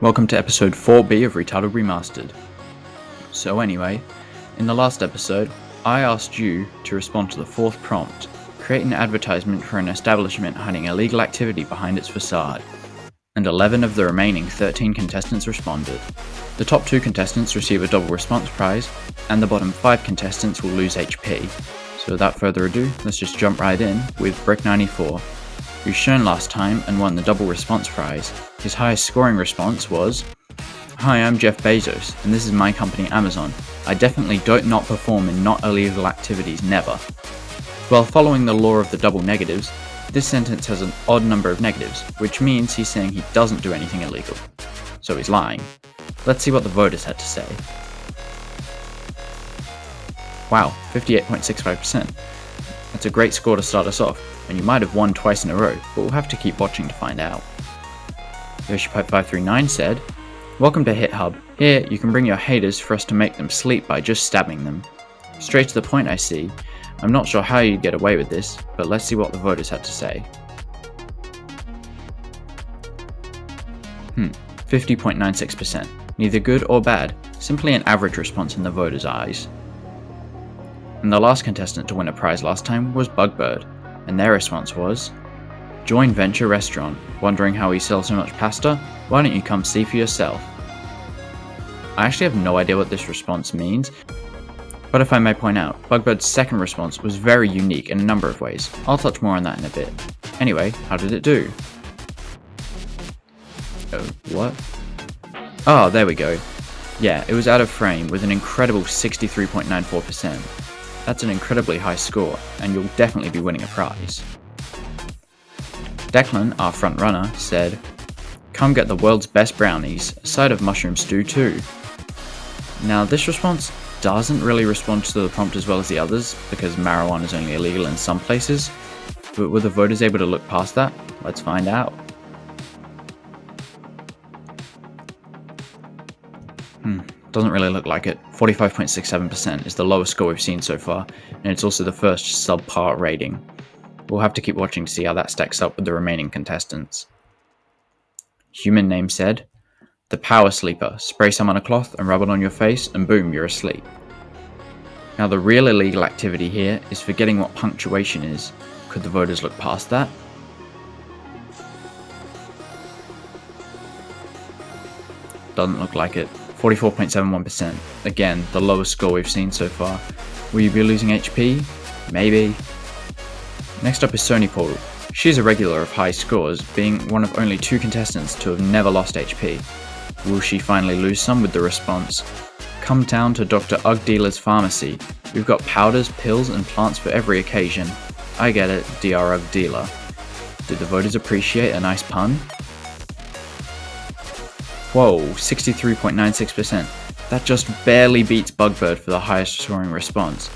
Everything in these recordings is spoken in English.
Welcome to episode 4B of Retitled Remastered. So anyway, in the last episode, I asked you to respond to the fourth prompt, create an advertisement for an establishment hiding illegal activity behind its facade, and 11 of the remaining 13 contestants responded. The top 2 contestants receive a double response prize, and the bottom 5 contestants will lose HP. So without further ado, let's just jump right in with Brick94, who's shown last time and won the double response prize. His highest scoring response was, "Hi, I'm Jeff Bezos, and this is my company Amazon. I definitely don't not perform in not illegal activities, never." Well, following the law of the double negatives, this sentence has an odd number of negatives, which means he's saying he doesn't do anything illegal. So he's lying. Let's see what the voters had to say. Wow, 58.65%. That's a great score to start us off, and you might have won twice in a row, but we'll have to keep watching to find out. YoshiPipe539 said, "Welcome to HitHub. Here, you can bring your haters for us to make them sleep by just stabbing them. Straight to the point, I see. I'm not sure how you'd get away with this, but let's see what the voters had to say." 50.96%. Neither good or bad, simply an average response in the voters' eyes. And the last contestant to win a prize last time was Bugbird, and their response was, "Join Venture Restaurant. Wondering how we sell so much pasta? Why don't you come see for yourself?" I actually have no idea what this response means, but if I may point out, Bugbird's second response was very unique in a number of ways. I'll touch more on that in a bit. Anyway, how did it do? What? Oh, there we go. Yeah, it was out of frame with an incredible 63.94%. That's an incredibly high score, and you'll definitely be winning a prize. Declan, our front runner, said, "Come get the world's best brownies, a side of mushroom stew too." Now this response doesn't really respond to the prompt as well as the others, because marijuana is only illegal in some places, but were the voters able to look past that? Let's find out. Doesn't really look like it. 45.67% is the lowest score we've seen so far, and it's also the first subpar rating. We'll have to keep watching to see how that stacks up with the remaining contestants. Human Name said, "The Power Sleeper. Spray some on a cloth and rub it on your face, and boom, you're asleep." Now the real illegal activity here is forgetting what punctuation is. Could the voters look past that? Doesn't look like it. 44.71%. Again, the lowest score we've seen so far. Will you be losing HP? Maybe. Next up is Sony Portal. She's a regular of high scores, being one of only 2 contestants to have never lost HP. Will she finally lose some with the response, "Come down to Dr. Ugg Dealer's pharmacy. We've got powders, pills, and plants for every occasion. I get it, Dr. Ugg Dealer." Did the voters appreciate a nice pun? Whoa, 63.96%. That just barely beats Bugbird for the highest scoring response.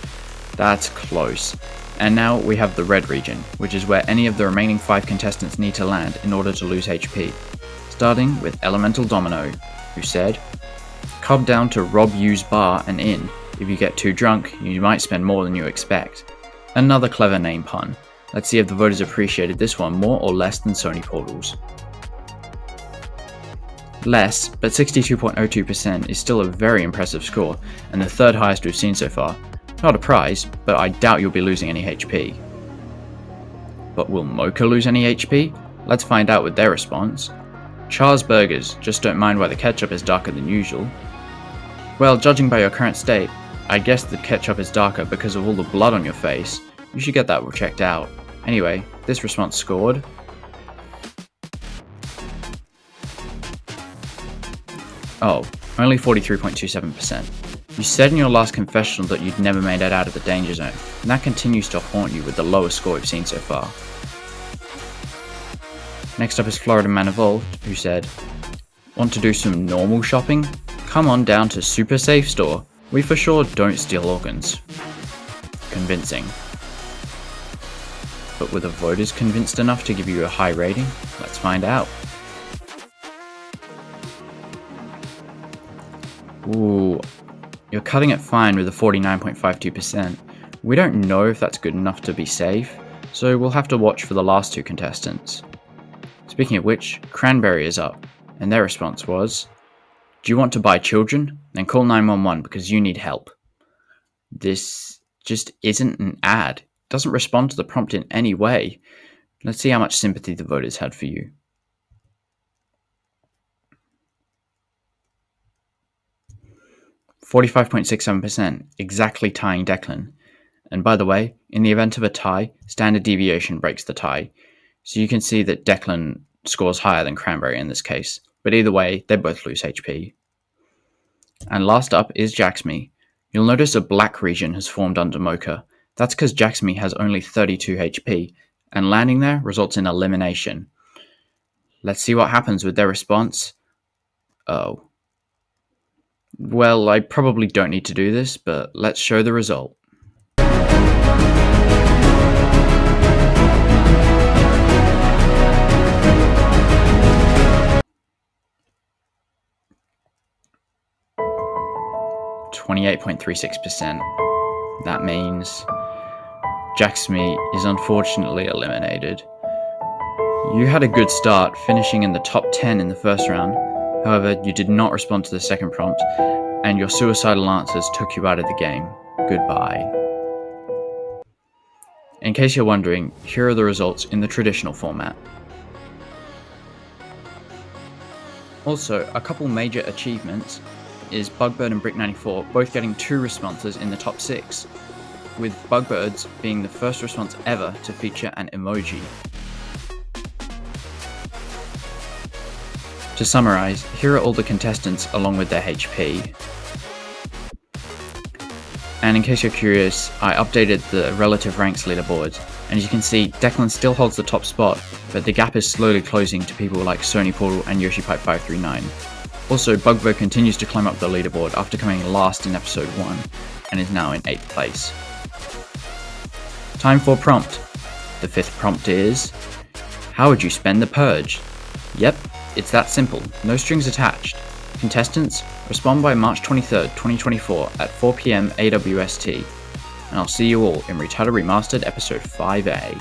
That's close. And now we have the red region, which is where any of the remaining 5 contestants need to land in order to lose HP. Starting with Elemental Domino, who said, "Come down to Rob U's bar and inn. If you get too drunk, you might spend more than you expect." Another clever name pun. Let's see if the voters appreciated this one more or less than Sony Portal's. Less, but 62.02% is still a very impressive score, and the third highest we've seen so far. Not a prize, but I doubt you'll be losing any HP. But will Mocha lose any HP? Let's find out with their response. "Char's Burgers, just don't mind why the ketchup is darker than usual." Well, judging by your current state, I guess the ketchup is darker because of all the blood on your face. You should get that checked out. Anyway, this response scored only 43.27%. You said in your last confessional that you'd never made it out of the danger zone, and that continues to haunt you with the lowest score we've seen so far. Next up is Florida Man Evolved, who said, "Want to do some normal shopping? Come on down to Super Safe Store. We for sure don't steal organs." Convincing. But were the voters convinced enough to give you a high rating? Let's find out. Ooh, you're cutting it fine with a 49.52%. We don't know if that's good enough to be safe, so we'll have to watch for the last 2 contestants. Speaking of which, Cranberry is up, and their response was, "Do you want to buy children? Then call 911 because you need help." This just isn't an ad. It doesn't respond to the prompt in any way. Let's see how much sympathy the voters had for you. 45.67%, exactly tying Declan. And by the way, in the event of a tie, standard deviation breaks the tie. So you can see that Declan scores higher than Cranberry in this case. But either way, they both lose HP. And last up is Jaxme. You'll notice a black region has formed under Mocha. That's because Jaxme has only 32 HP, and landing there results in elimination. Let's see what happens with their response. Oh. Well, I probably don't need to do this, but let's show the result. .36%. That means Jaxme is unfortunately eliminated. You had a good start, finishing in the top 10 in the first round. However, you did not respond to the second prompt, and your suicidal answers took you out of the game. Goodbye. In case you're wondering, here are the results in the traditional format. Also, a couple major achievements is Bugbird and Brick94 both getting 2 responses in the top 6, with Bugbird's being the first response ever to feature an emoji. To summarise, here are all the contestants along with their HP. And in case you're curious, I updated the relative ranks leaderboards, and as you can see, Declan still holds the top spot, but the gap is slowly closing to people like Sony Portal and YoshiPipe539. Also, Bugbird continues to climb up the leaderboard after coming last in episode 1, and is now in 8th place. Time for prompt. The 5th prompt is, how would you spend the purge? Yep, it's that simple, no strings attached. Contestants, respond by March 23rd, 2024 at 4 PM AWST, and I'll see you all in Retitled Remastered episode 5A.